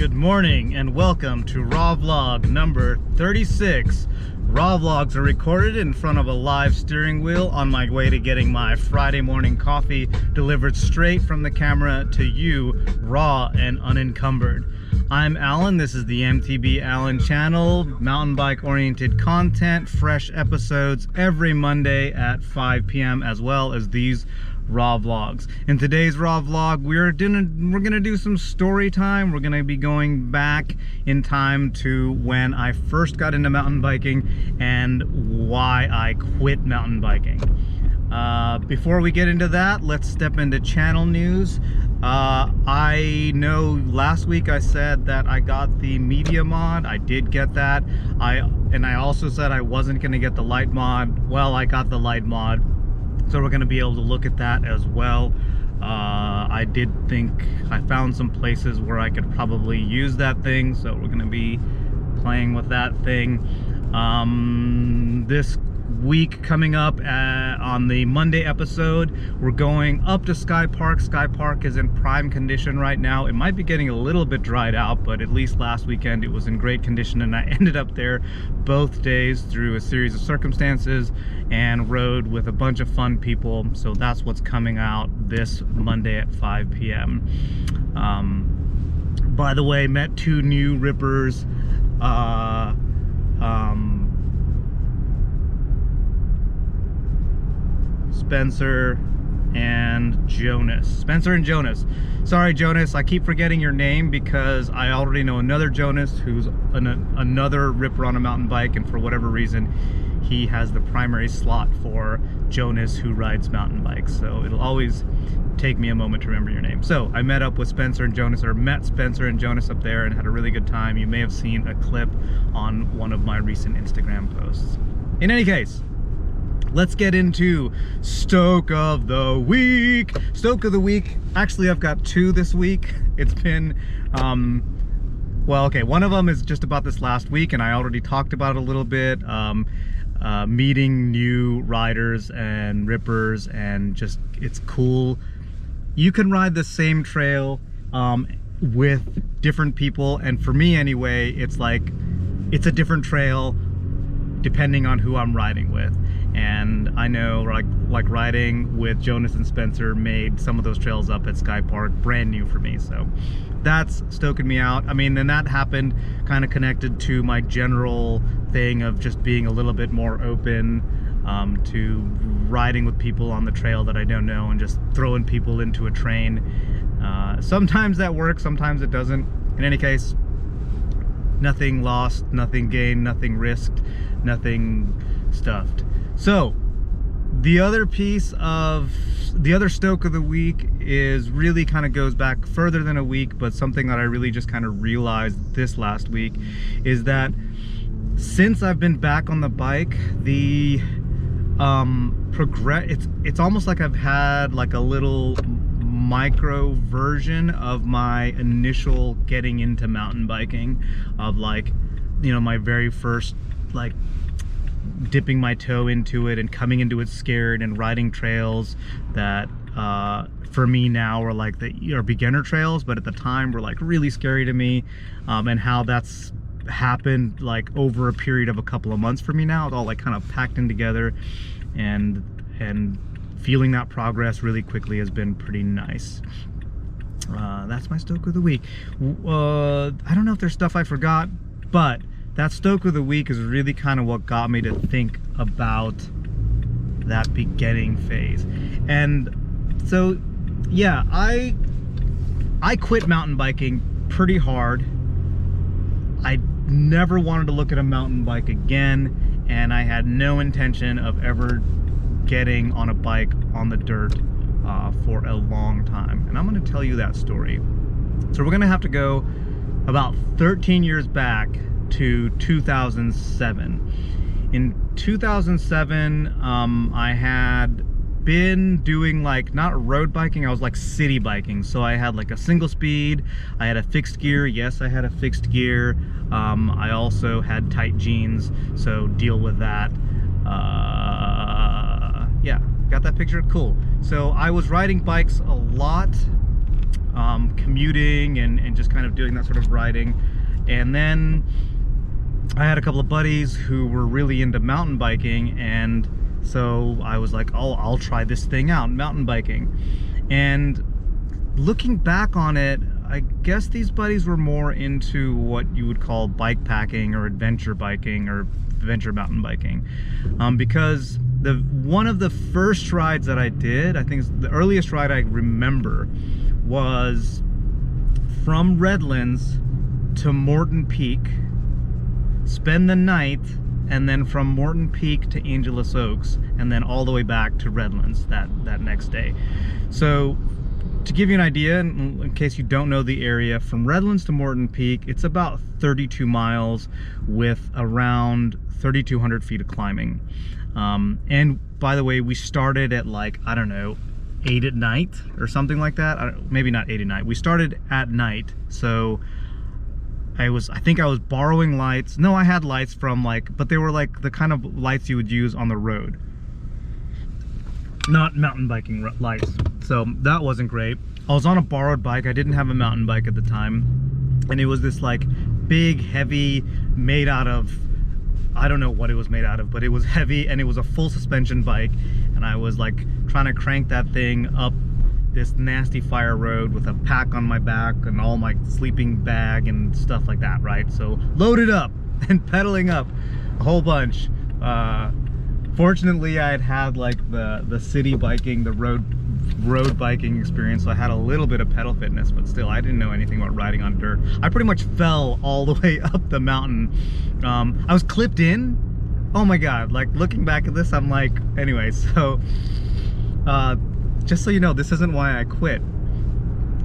Good morning and welcome to Raw Vlog number 36. Raw Vlogs are recorded in front of a live steering wheel on my way to getting my Friday morning coffee delivered straight from the camera to you, raw and unencumbered. I'm Alan, this is the MTB ALAN channel, mountain bike oriented content, fresh episodes every Monday at 5 p.m. as well as these raw vlogs. In today's raw vlog, we're gonna do some story time. We're gonna be going back in time to when I first got into mountain biking and why I quit mountain biking. Before we get into that, let's step into channel news. I know last week I said that I got the media mod. I did get that. I also said I wasn't gonna get the light mod. Well, I got the light mod. So we're going to be able to look at that as well. I did think I found some places where I could probably use that thing, so we're going to be playing with that thing. This week coming up on the Monday episode, we're going up to Sky Park. Sky Park is in prime condition right now. It might be getting a little bit dried out, but at least last weekend it was in great condition, and I ended up there both days through a series of circumstances and rode with a bunch of fun people. So that's what's coming out this Monday at 5 p.m. By the way, met two new rippers. Spencer and Jonas. Sorry, Jonas, I keep forgetting your name because I already know another Jonas who's another ripper on a mountain bike, and for whatever reason he has the primary slot for Jonas who rides mountain bikes, so it'll always take me a moment to remember your name. So I met up with Spencer and Jonas, or met Spencer and Jonas up there, and had a really good time. You may have seen a clip on one of my recent Instagram posts. In any case, let's get into Stoke of the Week. Stoke of the Week, actually I've got two this week. It's been, well, okay, one of them is just about this last week, and I already talked about it a little bit. Meeting new riders and rippers, and just, it's cool. You can ride the same trail with different people, and for me anyway, it's like, it's a different trail depending on who I'm riding with. And I know like riding with Jonas and Spencer made some of those trails up at Sky Park brand new for me, so that's stoking me out. I mean, and that happened kind of connected to my general thing of just being a little bit more open to riding with people on the trail that I don't know and just throwing people into a train. Sometimes that works, sometimes it doesn't. In any case, nothing lost, nothing gained, nothing risked, nothing stuffed. So the other piece of the other Stoke of the Week is really kind of goes back further than a week, but something that I really just kind of realized this last week is that since I've been back on the bike, the it's almost like I've had like a little micro version of my initial getting into mountain biking, of like, you know, my very first like dipping my toe into it and coming into it scared, and riding trails that for me now are like are beginner trails, but at the time were like really scary to me, and how that's happened like over a period of a couple of months for me now. It's all like kind of packed in together, and feeling that progress really quickly has been pretty nice. That's my Stoke of the Week. I don't know if there's stuff I forgot, but that Stoke of the Week is really kind of what got me to think about that beginning phase. And so, yeah, I quit mountain biking pretty hard. I never wanted to look at a mountain bike again, and I had no intention of ever getting on a bike on the dirt for a long time. And I'm going to tell you that story. So we're going to have to go about 13 years back to 2007. In 2007, I had been doing like, not road biking, I was like city biking. So I had like a single speed, I had a fixed gear. Yes, I had a fixed gear. I also had tight jeans, so deal with that. Yeah, got that picture? Cool. So I was riding bikes a lot, commuting and just kind of doing that sort of riding. And then I had a couple of buddies who were really into mountain biking, and so I was like, oh, I'll try this thing out, mountain biking. And looking back on it, I guess these buddies were more into what you would call bike packing or adventure biking or adventure mountain biking, because one of the first rides that I did, I think the earliest ride I remember, was from Redlands to Morton Peak, spend the night, and then from Morton Peak to Angeles Oaks, and then all the way back to Redlands that next day. So to give you an idea, in case you don't know the area, from Redlands to Morton Peak, it's about 32 miles with around 3,200 feet of climbing. And by the way, we started at like, I don't know, 8 at night or something like that. Maybe not 8 at night. We started at night, so I think I was borrowing lights. No, I had lights from like, but they were like the kind of lights you would use on the road, not mountain biking lights. So that wasn't great. I was on a borrowed bike. I didn't have a mountain bike at the time, and it was this like big, heavy, made out of, I don't know what it was made out of, but it was heavy, and it was a full suspension bike, and I was like trying to crank that thing up this nasty fire road with a pack on my back and all my sleeping bag and stuff like that, right? So loaded up and pedaling up a whole bunch. Fortunately, I had like the city biking, the road biking experience, so I had a little bit of pedal fitness, but still I didn't know anything about riding on dirt. I pretty much fell all the way up the mountain. I was clipped in. Oh my god, like looking back at this, I'm like, anyway, so just so you know, this isn't why I quit.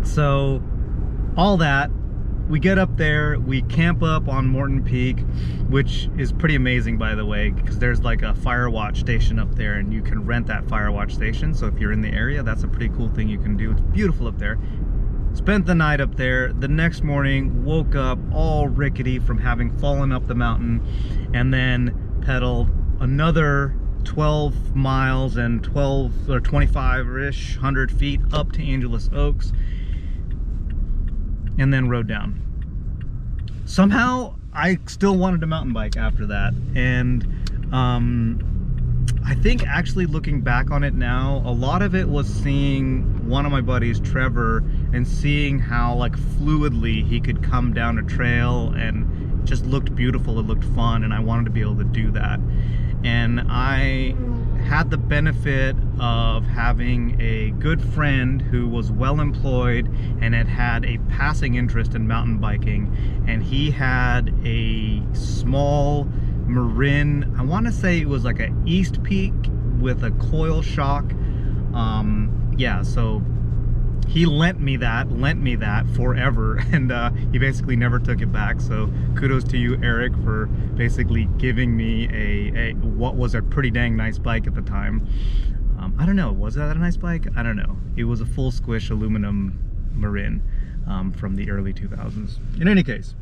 So all that, we get up there, we camp up on Morton Peak, which is pretty amazing, by the way, because there's like a fire watch station up there, and you can rent that fire watch station. So if you're in the area, that's a pretty cool thing you can do. It's beautiful up there. Spent the night up there. The next morning, woke up all rickety from having fallen up the mountain, and then pedaled another 12 miles and 12 or 25-ish 100 feet up to Angeles Oaks, and then rode down. Somehow I still wanted a mountain bike after that, and I think actually looking back on it now, a lot of it was seeing one of my buddies, Trevor, and seeing how like fluidly he could come down a trail, and it just looked beautiful, it looked fun, and I wanted to be able to do that. And I had the benefit of having a good friend who was well employed and had a passing interest in mountain biking, and he had a small Marin, I want to say it was like a East Peak with a coil shock. Yeah, so he lent me that forever, and he basically never took it back. So kudos to you, Eric, for basically giving me a what was a pretty dang nice bike at the time. I don't know, was that a nice bike? I don't know. It was a full squish aluminum Marin from the early 2000s. In any case,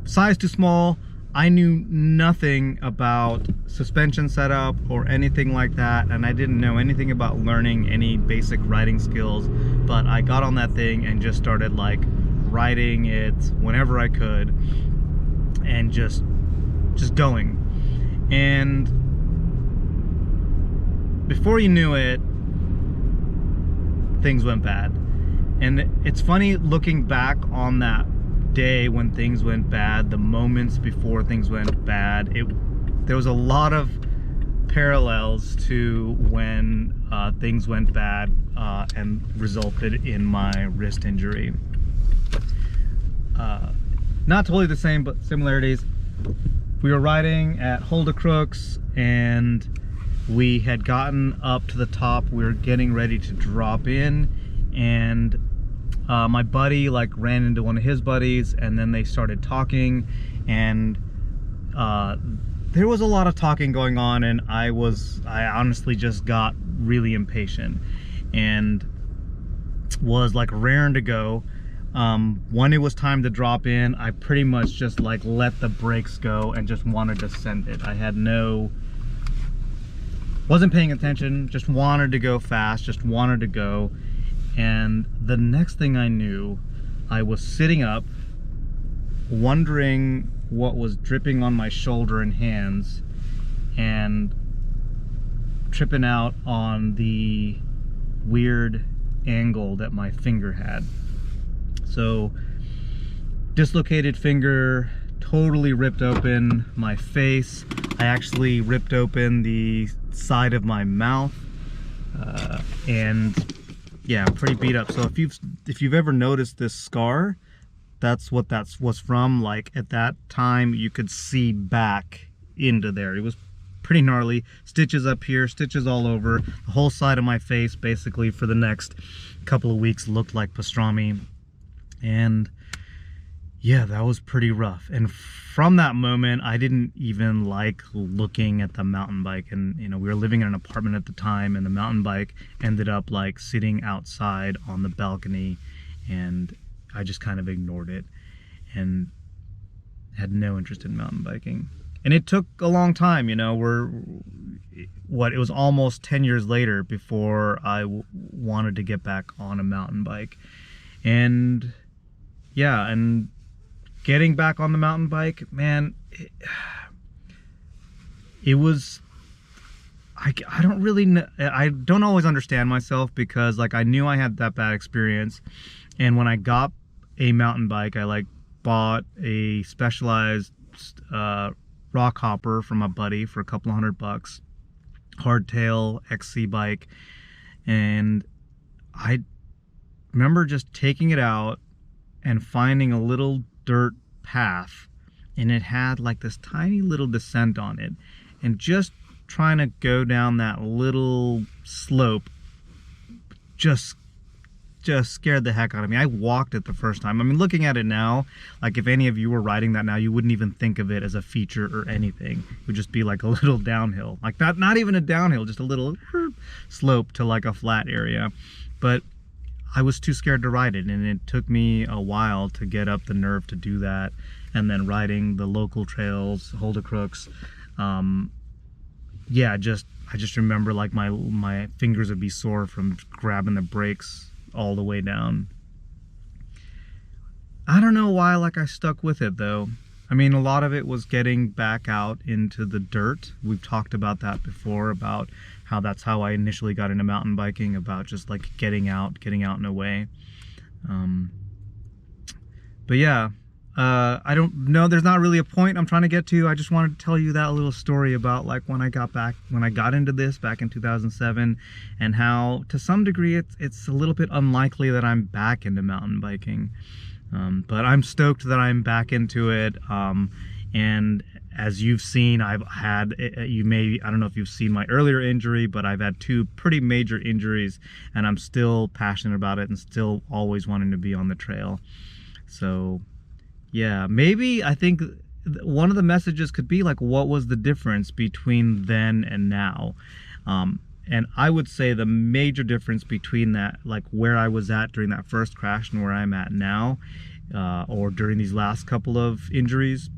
size too small. I knew nothing about suspension setup or anything like that, and I didn't know anything about learning any basic riding skills, but I got on that thing and just started like riding it whenever I could, and just going. And before you knew it, things went bad. And it's funny looking back on that day when things went bad, the moments before things went bad, there was a lot of parallels to when things went bad and resulted in my wrist injury. Not totally the same, but similarities. We were riding at Crooks, and we had gotten up to the top. We were getting ready to drop in, and my buddy like ran into one of his buddies, and then they started talking, and there was a lot of talking going on, and I honestly just got really impatient and was like raring to go. When it was time to drop in, I pretty much just like let the brakes go and just wanted to send it. I had wasn't paying attention, just wanted to go fast, just wanted to go. And the next thing I knew, I was sitting up, wondering what was dripping on my shoulder and hands, and tripping out on the weird angle that my finger had. So, dislocated finger, totally ripped open my face. I actually ripped open the side of my mouth, and yeah, pretty beat up. So if you've ever noticed this scar, that's what that was from. Like at that time, you could see back into there. It was pretty gnarly. Stitches up here, stitches all over. The whole side of my face, basically, for the next couple of weeks looked like pastrami. And yeah, that was pretty rough. And from that moment, I didn't even like looking at the mountain bike. And you know, we were living in an apartment at the time, and the mountain bike ended up like sitting outside on the balcony, and I just kind of ignored it and had no interest in mountain biking. And it took a long time, you know, it was almost 10 years later before I wanted to get back on a mountain bike. And yeah, and getting back on the mountain bike, man, it was, I don't really know, I don't always understand myself, because like I knew I had that bad experience. And when I got a mountain bike, I like bought a specialized rock hopper from a buddy for a couple of $100, hardtail XC bike. And I remember just taking it out and finding a little dirt path, and it had like this tiny little descent on it, and just trying to go down that little slope just scared the heck out of me. I walked it the first time. I mean, looking at it now, like if any of you were riding that now, you wouldn't even think of it as a feature or anything. It would just be like a little downhill, like not even a downhill, just a little slope to like a flat area. But I was too scared to ride it, and it took me a while to get up the nerve to do that. And then riding the local trails, Holder Crooks, yeah, I just remember like my fingers would be sore from grabbing the brakes all the way down. I don't know why, like I stuck with it though. I mean, a lot of it was getting back out into the dirt. We've talked about that before, about how that's how I initially got into mountain biking, about just like getting out and away. But yeah, I don't know, there's not really a point I'm trying to get to. I just wanted to tell you that little story about like when I got into this back in 2007, and how to some degree it's a little bit unlikely that I'm back into mountain biking. But I'm stoked that I'm back into it. And as you've seen, I've had, I don't know if you've seen my earlier injury, but I've had 2 pretty major injuries, and I'm still passionate about it and still always wanting to be on the trail. So yeah, maybe I think one of the messages could be like, what was the difference between then and now? And I would say the major difference between that, like where I was at during that first crash and where I'm at now, or during these last couple of injuries,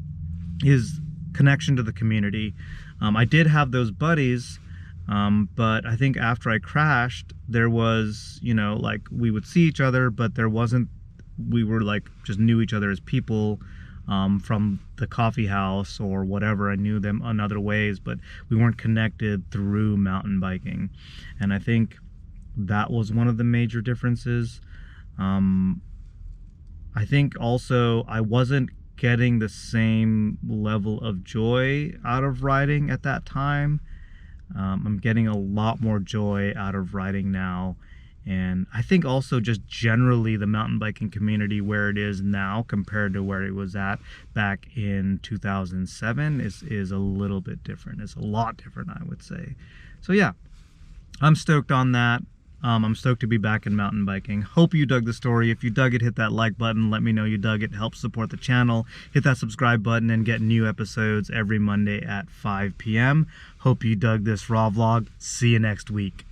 is connection to the community. I did have those buddies, but I think after I crashed, there was, you know, like we would see each other, but there wasn't, we were like, just knew each other as people from the coffee house or whatever. I knew them in other ways, but we weren't connected through mountain biking. And I think that was one of the major differences. I think also I wasn't getting the same level of joy out of riding at that time. I'm getting a lot more joy out of riding now. And I think also just generally the mountain biking community where it is now compared to where it was at back in 2007 is a little bit different. It's a lot different, I would say. So yeah, I'm stoked on that. I'm stoked to be back in mountain biking. Hope you dug the story. If you dug it, hit that like button. Let me know you dug it. Help support the channel. Hit that subscribe button and get new episodes every Monday at 5 p.m. Hope you dug this raw vlog. See you next week.